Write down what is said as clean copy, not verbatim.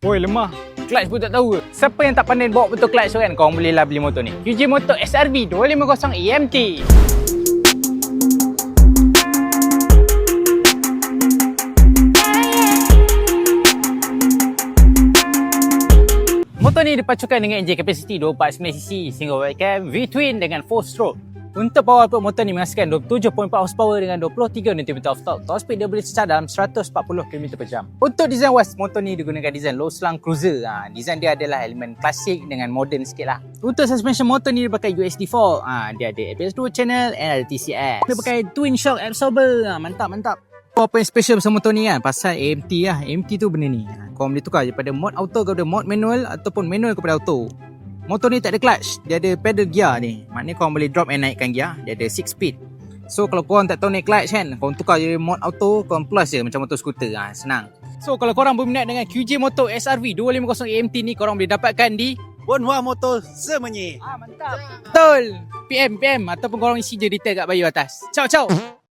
Oi lemah. Clutch pun tak tahu ke? Siapa yang tak pandai bawa betul clutch tu kan, korang bolehlah beli motor ni. QJ Motor SRV 250 AMT. Motor ni dipacukan dengan enjin kapasiti 249cc sehingga membawakan V-twin dengan 4-stroke. Untuk power output motor ni menghasilkan 27.4 horsepower dengan 23 Nm of torque. Top speed dia boleh cecah dalam 140 km/jam. Untuk design was, motor ni digunakan design low slung cruiser. Design dia adalah elemen klasik dengan modern sikit lah. Untuk suspension motor ni dia pakai USD4. Dia ada ABS 2 channel and ada TCS. Dia pakai twin shock absorber. Mantap. Apa yang special pasal motor ni kan? Pasal AMT lah. AMT tu benda ni. Korang boleh tukar daripada mode auto kepada mode manual ataupun manual kepada auto. Motor ni tak ada clutch, dia ada pedal gear ni. Maknanya korang boleh drop and naikkan gear. Dia ada 6 speed. So kalau korang tak tahu naik clutch kan, korang tukar je mode auto, korang plus je macam motor skuter. Senang. So kalau korang berminat dengan QJ Motor SRV 250 AMT ni, korang boleh dapatkan di Bonhua Motor Semenyi. mantap. Betul. PM ataupun korang isi je detail kat bio atas. Ciao.